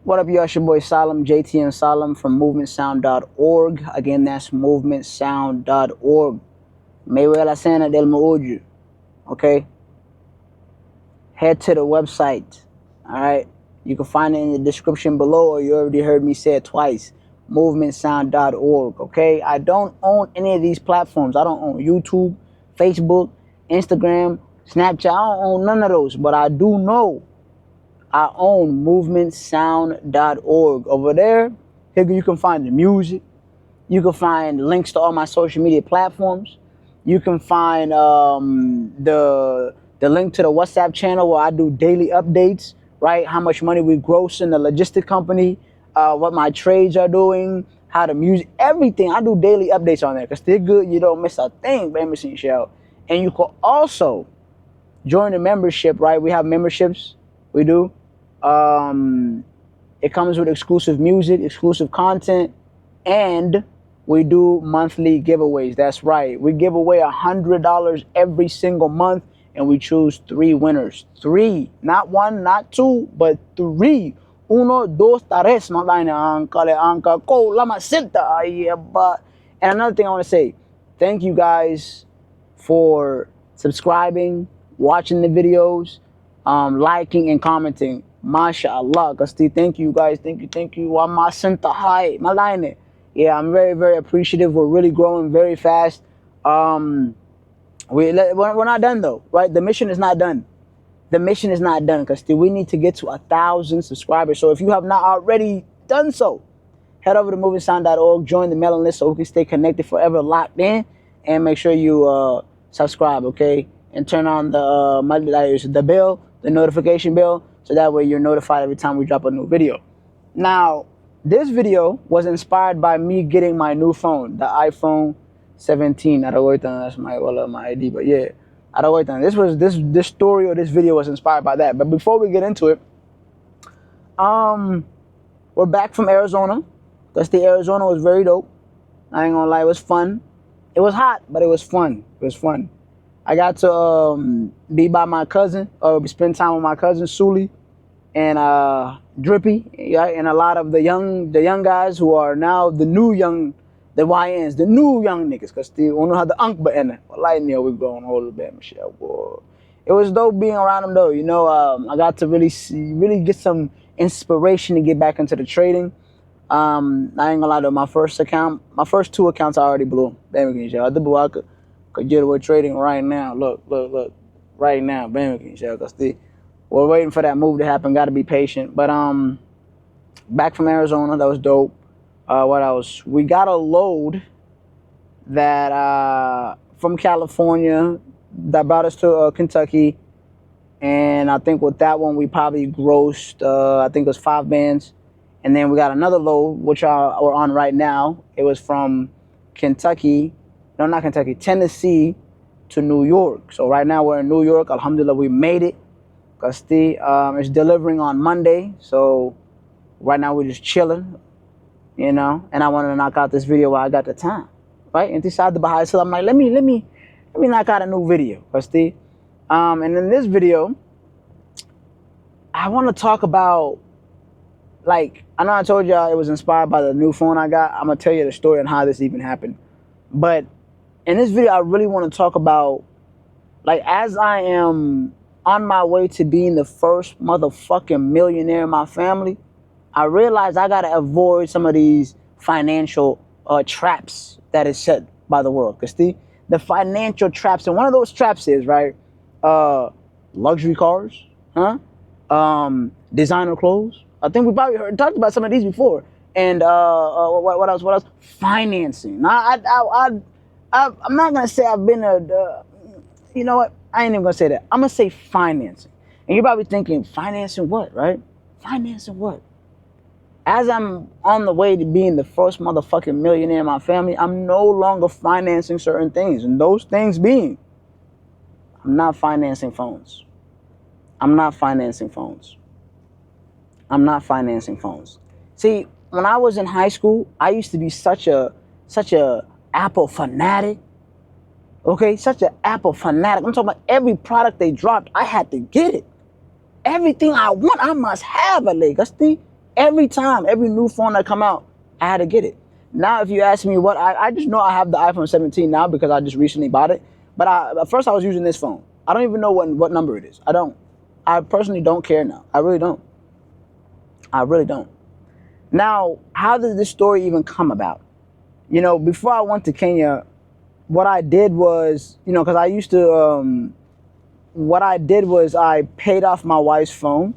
What up, y'all? It's your boy Salim, JTM Salim from movementsound.org. Again, that's movementsound.org. Me voy a la cena del Maullo. Okay? Head to the website. Alright? You can find it in the description below, or you already heard me say it twice. Movementsound.org. Okay? I don't own any of these platforms. I don't own YouTube, Facebook, Instagram, Snapchat. I don't own none of those. But I do know I own movementsound.org. Over there, here you can find the music. You can find links to all my social media platforms. You can find the link to the WhatsApp channel where I do daily updates, right? How much money we gross in the logistic company, what my trades are doing, how the music, everything. I do daily updates on there because they're good. You don't miss a thing, baby, show. And you can also join the membership, right? We have memberships. We do. It comes with exclusive music, exclusive content, and we do monthly giveaways. That's right. We give away $100 every single month, and we choose 3 winners. 3, not 1, not 2, but 3. Uno, dos, tres. And another thing I want to say, thank you guys for subscribing, watching the videos, liking and commenting. MashaAllah. Thank you guys. Thank you. Yeah, I'm very, very appreciative. We're really growing very fast. We're not done though, right? The mission is not done. The mission is not done because we need to get to 1,000 subscribers. So if you have not already done so, head over to movementsound.org, join the mailing list so we can stay connected forever, locked in, and make sure you subscribe, okay? And turn on the bell, the notification bell, so that way you're notified every time we drop a new video. Now, this video was inspired by me getting my new phone, the iPhone 17. That's my ID, but yeah. This story or this video was inspired by that. But before we get into it, we're back from Arizona. Arizona was very dope. I ain't gonna lie, it was fun. It was hot, but it was fun. I got to be by my cousin, or spend time with my cousin Suli and Drippy, yeah, and a lot of the young guys who are now the YNs, the new young niggas, because they don't know how the unk button. Like, we're going all the bit, Michelle. Boy. It was dope being around them though. I got to really get some inspiration to get back into the trading. I ain't gonna lie though, my first 2 accounts I already blew. Could get away trading right now. Look, right now, we're waiting for that move to happen. Got to be patient. But back from Arizona, that was dope. What else? We got a load that from California that brought us to Kentucky, and I think with that one we probably grossed. I think it was 5 bands, and then we got another load which we're on right now. It was from Kentucky. No, not Kentucky, Tennessee to New York. So right now we're in New York. Alhamdulillah, we made it. It's delivering on Monday. So right now we're just chilling, And I wanted to knock out this video while I got the time, right? And decided to buy it. So I'm like, let me knock out a new video, and in this video, I want to talk about, like, I know I told y'all it was inspired by the new phone I got. I'm gonna tell you the story on how this even happened, but in this video, I really want to talk about, like, as I am on my way to being the first motherfucking millionaire in my family, I realize I got to avoid some of these financial traps that is set by the world. Because the financial traps, and one of those traps is, right, luxury cars, designer clothes. I think we probably talked about some of these before. And what else? Financing. Now, I'm not going to say I've been you know what? I ain't even going to say that. I'm going to say financing. And you're probably thinking, financing what, right? Financing what? As I'm on the way to being the first motherfucking millionaire in my family, I'm no longer financing certain things. And those things being, I'm not financing phones. See, when I was in high school, I used to be such a Apple fanatic. Okay, such an Apple fanatic. I'm talking about every product they dropped, I had to get it. Everything I want, I must have a leg. Every time, every new phone that come out, I had to get it. Now, if you ask me what, I just know I have the iPhone 17 now because I just recently bought it. But at first I was using this phone. I don't even know what number it is. I don't. I personally don't care now. I really don't. I really don't. Now, how did this story even come about? Before I went to Kenya, what I did was, because I used to, what I did was I paid off my wife's phone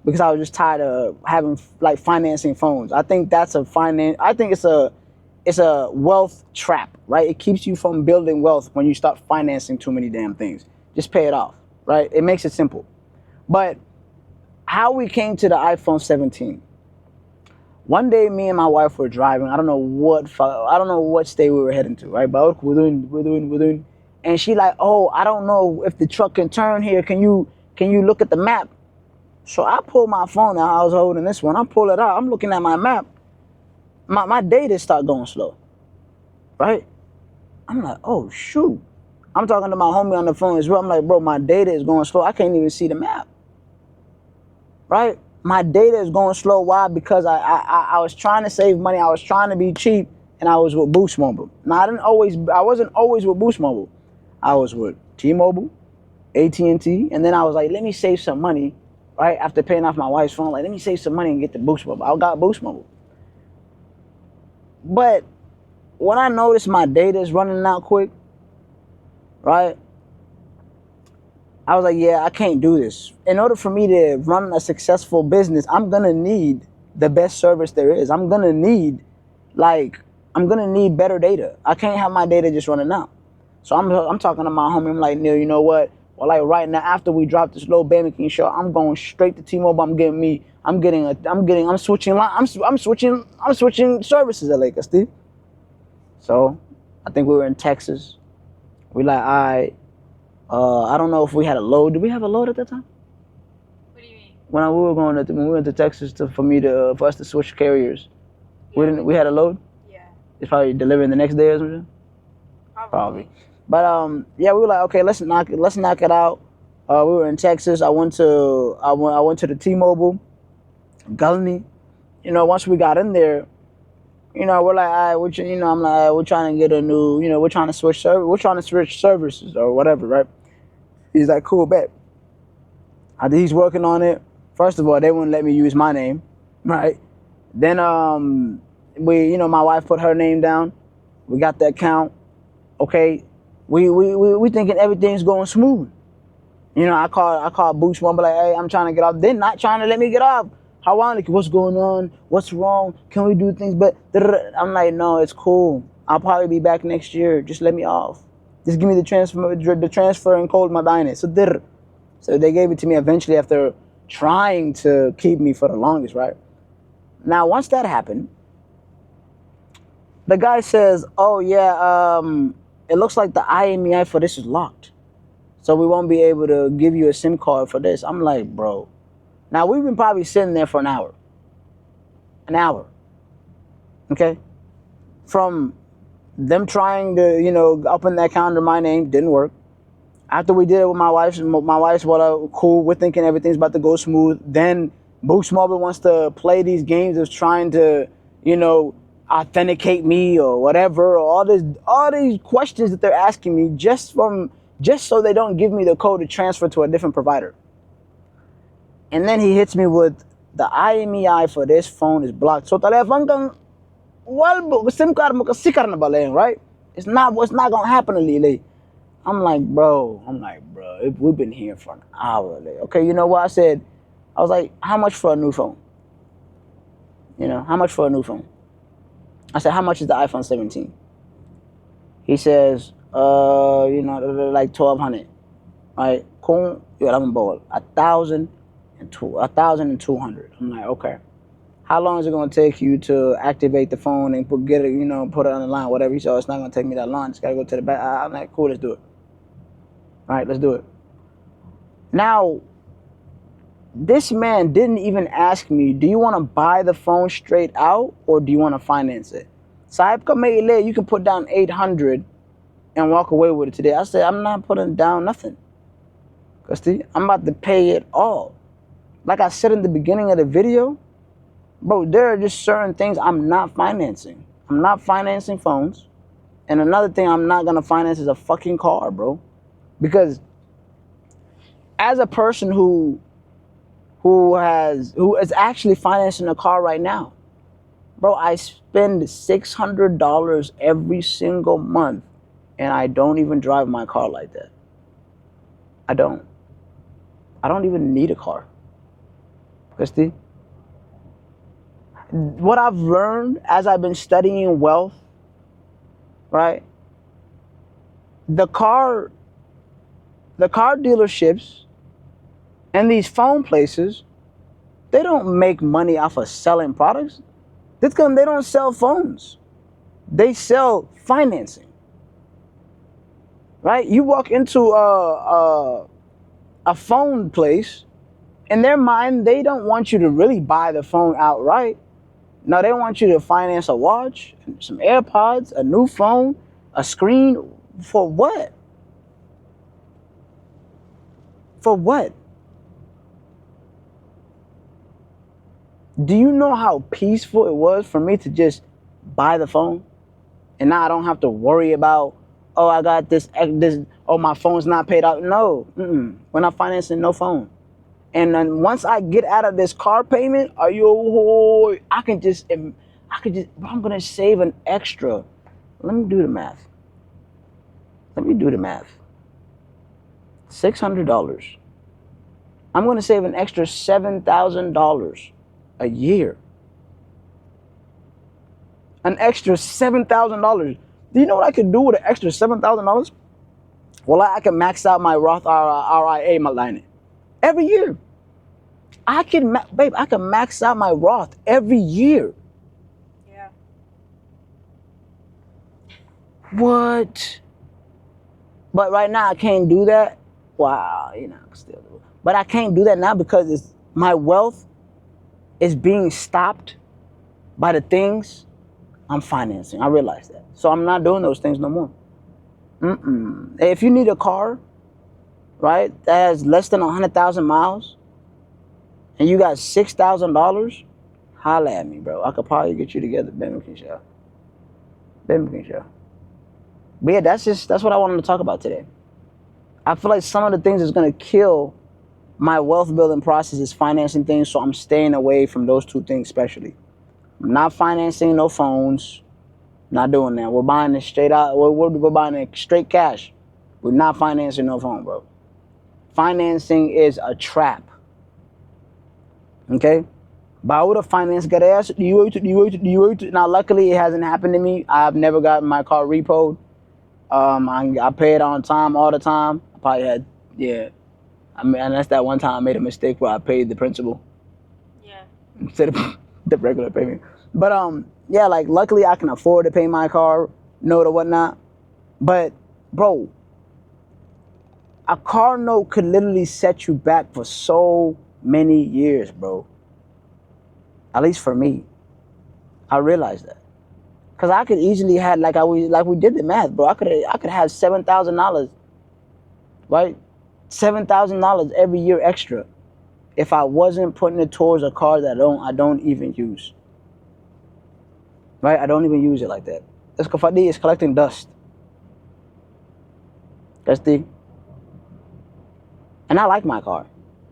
because I was just tired of having like financing phones. I think that's I think it's a wealth trap, right? It keeps you from building wealth when you start financing too many damn things. Just pay it off, right? It makes it simple. But how we came to the iPhone 17. One day, me and my wife were driving. I don't know what state we were heading to, right? But we're doing, and she like, oh, I don't know if the truck can turn here. Can you look at the map? So I pull my phone out. I was holding this one. I pull it out. I'm looking at my map. My data start going slow, right? I'm like, oh shoot. I'm talking to my homie on the phone as well. I'm like, bro, my data is going slow. I can't even see the map, right? My data is going slow. Why? Because I was trying to save money. I was trying to be cheap, and I was with Boost Mobile. Now I wasn't always with Boost Mobile. I was with T-Mobile, AT&T, and then I was like, let me save some money, right? After paying off my wife's phone, like let me save some money and get the Boost Mobile. I got Boost Mobile. But when I noticed my data is running out quick, right? I was like, yeah, I can't do this. In order for me to run a successful business, I'm gonna need the best service there is. I'm gonna need better data. I can't have my data just running out. So I'm talking to my homie. I'm like, Neil, you know what? Well, like right now, after we drop this low banking show, I'm going straight to T-Mobile. I'm switching services at Lakers, Steve. So I think we were in Texas. We like, all right. I don't know if we had a load. Did we have a load at that time? What do you mean? When we went to Texas for us to switch carriers, Yeah. we had a load. Yeah. It's probably delivering the next day or something. Probably. But yeah, we were like, okay, let's knock it out. We were in Texas. I went to the T-Mobile, Gulney. Once we got in there, we're like, all right, I'm like, we're trying to get a new, we're trying to switch services or whatever, right? He's like, cool, bet. I think he's working on it. First of all, they wouldn't let me use my name, right? Then my wife put her name down. We got the account. Okay, we thinking everything's going smooth. I called Boost Mobile like, hey, I'm trying to get off. They're not trying to let me get off. How ironic? What's going on? What's wrong? Can we do things? But I'm like, no, it's cool. I'll probably be back next year. Just let me off. Just give me the transfer and code my dine. So they gave it to me eventually after trying to keep me for the longest, right? Now, once that happened, the guy says, oh yeah, it looks like the IMEI for this is locked. So we won't be able to give you a SIM card for this. I'm like, bro. Now, we've been probably sitting there for an hour. Okay? From them trying to, open the account under my name, didn't work. After we did it with my wife's, cool, we're thinking everything's about to go smooth. Then Boost Mobile wants to play these games of trying to, authenticate me or whatever, or all these questions that they're asking me just so they don't give me the code to transfer to a different provider. And then he hits me with the IMEI for this phone is blocked. So telefon kang SIM card mo kasikar na balayan, right? It's not gonna happen, Lily. I'm like, bro, we've been here for an hour. Okay, you know what I said? I was like, how much for a new phone? How much for a new phone? I said, how much is the iPhone 17? He says, like 1,200. Right? Kung I'm ball 1,200. I'm like, okay. How long is it gonna take you to activate the phone and put it on the line, whatever? He said, it's not gonna take me that long. Just gotta go to the back. I'm like, cool, let's do it. All right, let's do it. Now, this man didn't even ask me, do you want to buy the phone straight out or do you want to finance it? Sahib ka may ile, you can put down 800 and walk away with it today. I said, I'm not putting down nothing. Because I'm about to pay it all. Like I said in the beginning of the video, Bro, there are just certain things I'm not financing. I'm not financing phones. And another thing I'm not gonna finance is a fucking car, bro. Because as a person who is actually financing a car right now, bro, I spend $600 every single month, and I don't even drive my car like that. I don't. I don't even need a car. Christy, what I've learned as I've been studying wealth, right? The car dealerships and these phone places, they don't make money off of selling products. That's because they don't sell phones. They sell financing. Right? You walk into a phone place, in their mind, they don't want you to really buy the phone outright. No, they want you to finance a watch, some AirPods, a new phone, a screen. For what? For what? Do you know how peaceful it was for me to just buy the phone? And now I don't have to worry about, oh, I got this, oh, my phone's not paid out. No, we're not financing no phone. And then once I get out of this car payment, I can just, I'm gonna save an extra. Let me do the math. $600. I'm gonna save an extra $7,000 a year. An extra $7,000. Do you know what I could do with an extra $7,000? Well, I can max out my Roth RIA line every year. I can max out my Roth every year. Yeah. What? But right now I can't do that. Wow, I can still do it. But I can't do that now because my wealth is being stopped by the things I'm financing. I realize that. So I'm not doing those things no more. If you need a car, right, that has less than 100,000 miles, and you got $6,000, holla at me, bro. I could probably get you together. Ben can show. But yeah, that's what I wanted to talk about today. I feel like some of the things that's gonna kill my wealth building process is financing things, so I'm staying away from those two things especially. I'm not financing no phones. Not doing that. We're buying it straight out. We're buying it straight cash. We're not financing no phone, bro. Financing is a trap. Okay? But I would have financed, got ass. Now, luckily, it hasn't happened to me. I've never gotten my car repoed. I pay it on time all the time. I probably had, yeah. I mean, and that's that one time I made a mistake where I paid the principal. Yeah. Instead of the regular payment. But yeah, like luckily I can afford to pay my car note or whatnot. But bro, a car note could literally set you back for so many years, bro. At least for me. I realized that. Cause I could easily have like we did the math, bro. I could have $7,000, right? $7,000 every year extra if I wasn't putting it towards a car that I don't even use. Right? I don't even use it like that. It's collecting dust. That's the. And I like my car.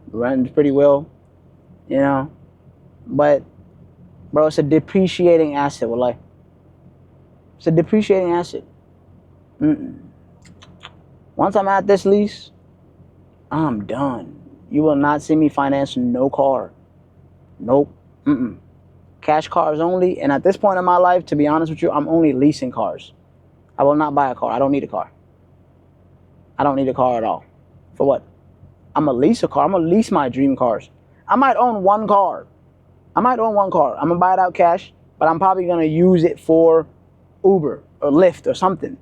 It runs pretty well, But, bro, it's a depreciating asset. Well, it's a depreciating asset. Once I'm at this lease, I'm done. You will not see me financing no car. Nope. Cash cars only. And at this point in my life, to be honest with you, I'm only leasing cars. I will not buy a car. I don't need a car. I don't need a car at all. For what? I'm going to lease a car. I'm going to lease my dream cars. I might own one car. I'm going to buy it out cash, but I'm probably going to use it for Uber or Lyft or something.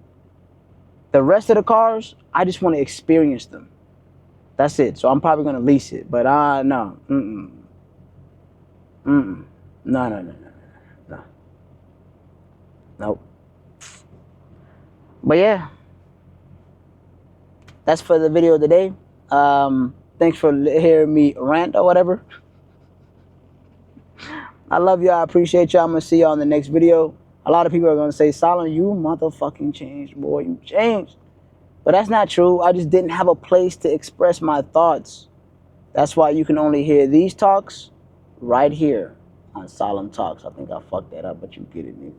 The rest of the cars, I just want to experience them. That's it. So I'm probably going to lease it. But no. No. Nope. But yeah. That's for the video today. Thanks for hearing me rant or whatever. I love y'all. I appreciate y'all. I'm gonna see y'all in the next video. A lot of people are gonna say, Salim, you motherfucking changed, boy. You changed. But that's not true. I just didn't have a place to express my thoughts. That's why you can only hear these talks right here on Salim Talks. I think I fucked that up, but you get it, nigga.